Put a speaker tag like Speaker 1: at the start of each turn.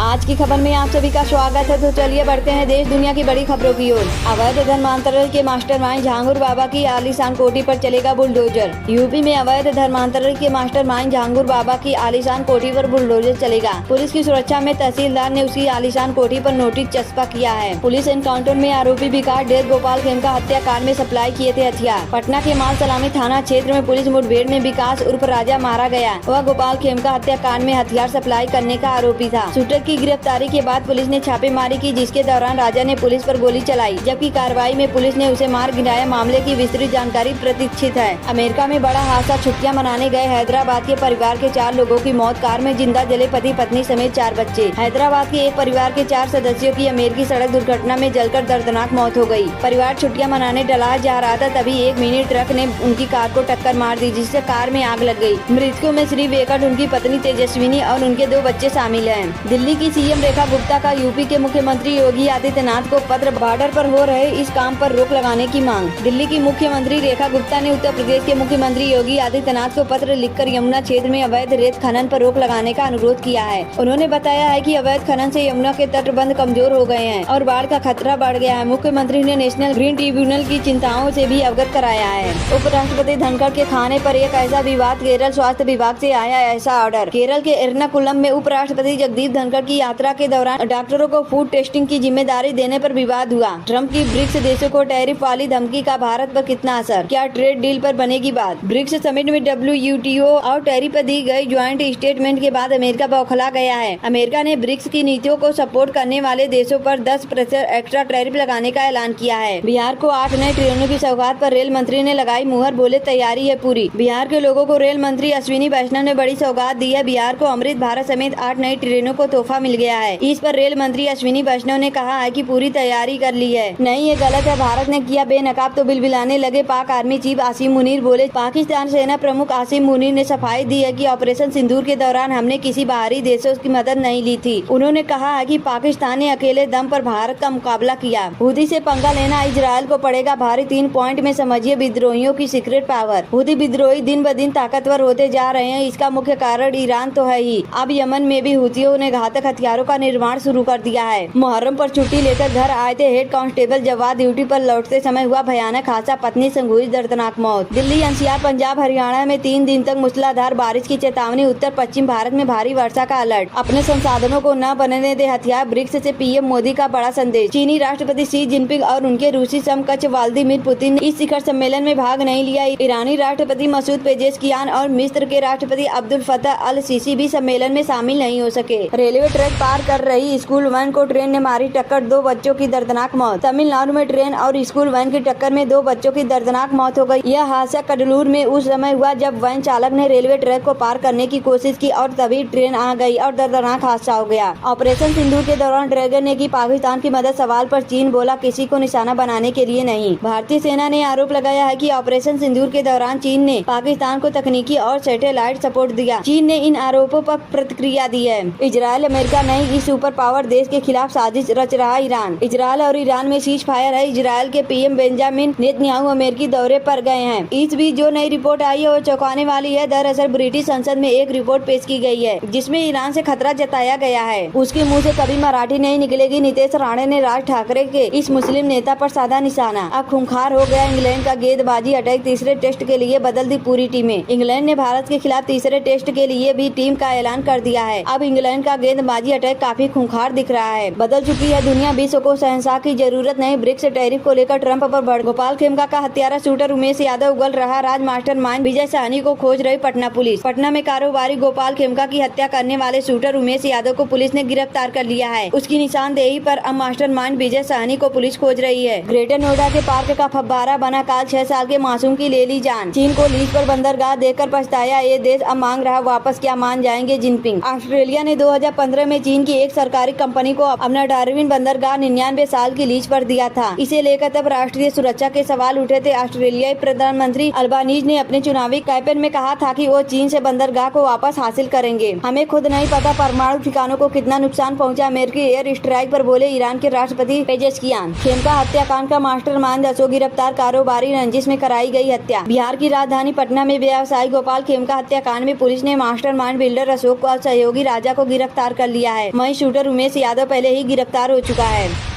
Speaker 1: आज की खबर में आप सभी का स्वागत है। तो चलिए बढ़ते हैं देश दुनिया की बड़ी खबरों की ओर। अवैध धर्मांतरण के मास्टरमाइंड झांगुर बाबा की आलीशान कोठी पर चलेगा बुलडोजर। यूपी में अवैध धर्मांतरण के मास्टरमाइंड झांगुर बाबा की आलीशान कोठी पर बुलडोजर चलेगा। पुलिस की सुरक्षा में तहसीलदार ने उसकी आलीशान कोठी पर नोटिस चस्पा किया है। पुलिस एनकाउंटर में आरोपी विकास डेर गोपाल खेमका हत्याकांड में सप्लाई किए थे हथियार। पटना के माल सलामी थाना क्षेत्र में पुलिस मुठभेड़ में विकास उर्फ राजा मारा गया। वह गोपाल खेमका हत्याकांड में हथियार सप्लाई करने का आरोपी था। शूटर की गिरफ्तारी के बाद पुलिस ने छापेमारी की, जिसके दौरान राजा ने पुलिस पर गोली चलाई, जबकि कार्रवाई में पुलिस ने उसे मार गिराया। मामले की विस्तृत जानकारी प्रतीक्षित है। अमेरिका में बड़ा हादसा, छुट्टियां मनाने गए हैदराबाद के परिवार के 4 लोगों की मौत। कार में जिंदा जले पति पत्नी समेत 4 बच्चे। हैदराबाद के एक परिवार के 4 सदस्यों की अमेरिकी सड़क दुर्घटना में जलकर दर्दनाक मौत हो गई। परिवार छुट्टियां मनाने डलाह जा रहा था, तभी एक मिनी ट्रक ने उनकी कार को टक्कर मार दी, जिससे कार में आग लग गई। मृतकों में श्री वेंकट, उनकी पत्नी तेजस्विनी और उनके 2 बच्चे शामिल हैं। दिल्ली की सीएम रेखा गुप्ता का यूपी के मुख्यमंत्री योगी आदित्यनाथ को पत्र, बॉर्डर पर हो रहे इस काम पर रोक लगाने की मांग। दिल्ली की मुख्यमंत्री रेखा गुप्ता ने उत्तर प्रदेश के मुख्यमंत्री योगी आदित्यनाथ को पत्र लिखकर यमुना क्षेत्र में अवैध रेत खनन पर रोक लगाने का अनुरोध किया है। उन्होंने बताया है कि अवैध खनन से यमुना के तटबंध कमजोर हो गए हैं और बाढ़ का खतरा बढ़ गया है। मुख्यमंत्री ने नेशनल ग्रीन ट्रिब्यूनल की चिंताओं से भी अवगत कराया है। उपराष्ट्रपति धनखड़ के खाने पर एक ऐसा विवाद, केरल स्वास्थ्य विभाग से आया ऐसा ऑर्डर। केरल के एर्नाकुलम में उपराष्ट्रपति जगदीप धनखड़ की यात्रा के दौरान डॉक्टरों को फूड टेस्टिंग की जिम्मेदारी देने पर विवाद हुआ। ट्रंप की ब्रिक्स देशों को टैरिफ वाली धमकी का भारत पर कितना असर, क्या ट्रेड डील पर बनेगी बात। ब्रिक्स समिट में WTO और टैरिफ पर दी गई ज्वाइंट स्टेटमेंट के बाद अमेरिका बौखला गया है। अमेरिका ने ब्रिक्स की नीतियों को सपोर्ट करने वाले देशों पर 10% एक्स्ट्रा टैरिफ लगाने का ऐलान किया है। बिहार को 8 नए ट्रेनों की सौगात पर रेल मंत्री ने लगाई मुहर, बोले तैयारी है पूरी। बिहार के लोगों को रेल मंत्री अश्विनी वैष्णव ने बड़ी सौगात दी है। बिहार को अमृत भारत समेत 8 नई ट्रेनों को तोहफा मिल गया है। इस पर रेल मंत्री अश्विनी वैष्णव ने कहा है कि पूरी तैयारी कर ली है। नहीं, ये गलत है, भारत ने किया बेनकाब तो बिलबिलाने लगे पाक आर्मी चीफ आसिम मुनीर, बोले। पाकिस्तान सेना प्रमुख आसिम मुनीर ने सफाई दी है कि ऑपरेशन सिंदूर के दौरान हमने किसी बाहरी देशों की मदद नहीं ली थी। उन्होंने कहा है कि पाकिस्तान ने अकेले दम पर भारत का मुकाबला किया। हुती से पंगा लेना इजरायल को पड़ेगा भारी। 3 पॉइंट में समझिए विद्रोहियों की सीक्रेट पावर। हुती विद्रोही दिन ब दिन ताकतवर होते जा रहे हैं। इसका मुख्य कारण ईरान तो है ही, अब यमन में भी हुतियों ने घातक हथियारों का निर्माण शुरू कर दिया है। मुहर्रम पर छुट्टी लेकर घर आए थे हेड कांस्टेबल जवाद, ड्यूटी पर लौटते समय हुआ भयानक हादसा, पत्नी संग हुई दर्दनाक मौत। दिल्ली, एनसीआर, पंजाब, हरियाणा में 3 दिन तक मूसलाधार बारिश की चेतावनी। उत्तर पश्चिम भारत में भारी वर्षा का अलर्ट। अपने संसाधनों को न बनने दे हथियार, ब्रिक्स से पीएम मोदी का बड़ा संदेश। चीनी राष्ट्रपति शी जिनपिंग और उनके रूसी समकक्ष व्लादिमीर पुतिन ने इस शिखर सम्मेलन में भाग नहीं लिया। ईरानी राष्ट्रपति मसूद पेजेशकियान और मिस्र के राष्ट्रपति अब्दुल फतह अल सीसी भी सम्मेलन में शामिल नहीं हो सके। रेलवे ट्रैक पार कर रही स्कूल वैन को ट्रेन ने मारी टक्कर, 2 बच्चों की दर्दनाक मौत। तमिलनाडु में ट्रेन और स्कूल वैन की टक्कर में 2 बच्चों की दर्दनाक मौत हो गई। यह हादसा कडलूर में उस समय हुआ जब वैन चालक ने रेलवे ट्रैक को पार करने की कोशिश की और तभी ट्रेन आ गई और दर्दनाक हादसा हो गया। ऑपरेशन सिंदूर के दौरान ड्रैगन ने की पाकिस्तान की मदद, सवाल पर चीन बोला किसी को निशाना बनाने के लिए नहीं। भारतीय सेना ने आरोप लगाया है कि ऑपरेशन सिंदूर के दौरान चीन ने पाकिस्तान को तकनीकी और सैटेलाइट सपोर्ट दिया। चीन ने इन आरोपों पर प्रतिक्रिया दी है। इजरायल, अमेरिका नहीं, इस सुपर पावर देश के खिलाफ साजिश रच रहा ईरान। इजरायल और ईरान में सीज फायर है। इजरायल के पीएम बेंजामिन नेतन्याहू अमेरिकी दौरे पर गए हैं। इस बीच जो नई रिपोर्ट आई है वो चौंकाने वाली है। दरअसल ब्रिटिश संसद में एक रिपोर्ट पेश की गई है जिसमें ईरान से खतरा जताया गया है। उसके मुंह से कभी मराठी नहीं निकलेगी। नीतीश राणे ने राज ठाकरे के इस मुस्लिम नेता पर साधा निशाना। अब खूंखार हो गया इंग्लैंड का गेंदबाजी अटैक। तीसरे टेस्ट के लिए बदल दी पूरी टीमें। इंग्लैंड ने भारत के खिलाफ तीसरे टेस्ट के लिए भी टीम का ऐलान कर दिया है। अब इंग्लैंड का गेंदबाजी अटैक काफी खूंखार दिख रहा है। बदल चुकी है दुनिया, विश्व को शहंशाह की जरूरत नहीं। ब्रिक्स टैरिफ को लेकर ट्रंप पर बढ़। गोपाल खेमका का हत्यारा शूटर उमेश यादव उगल रहा राज मास्टरमाइंड। विजय साहनी को खोज रही पटना पुलिस। पटना में कारोबारी गोपाल खेमका की हत्या करने वाले शूटर उमेश यादव को पुलिस ने गिरफ्तार कर लिया है। उसकी निशानदेही पर अब मास्टरमाइंड विजय साहनी को पुलिस खोज रही है। ग्रेटर नोएडा के पार्क का फव्वारा बना काल, 6 साल के मासूम की ले ली जान। चीन को लीज पर बंदरगाह देकर पछताया ये देश, अब मांग रहा वापस, क्या मान जाएंगे जिनपिंग। ऑस्ट्रेलिया ने 2015 में चीन की एक सरकारी कंपनी को अपना डार्विन बंदरगाह 99 साल की लीज पर दिया था। इसे लेकर तब राष्ट्रीय सुरक्षा के सवाल उठे थे। ऑस्ट्रेलियाई प्रधानमंत्री अल्बानीज ने अपने चुनावी कैंपेन में कहा था कि वो चीन से बंदरगाह को वापस हासिल करेंगे। हमें खुद नहीं पता परमाणु ठिकानों को कितना नुकसान पहुंचा, अमेरिकी एयर स्ट्राइक पर बोले ईरान के राष्ट्रपति पेजेशकियान। खेमका हत्याकांड का मास्टरमाइंड अशोक गिरफ्तार, कारोबारी रंजिश में कराई गई हत्या। बिहार की राजधानी पटना में व्यवसायी गोपाल खेमका हत्याकांड में पुलिस ने मास्टरमाइंड बिल्डर अशोक और सहयोगी राजा को गिरफ्तार कर कर लिया है। वहीं शूटर उमेश यादव पहले ही गिरफ्तार हो चुका है।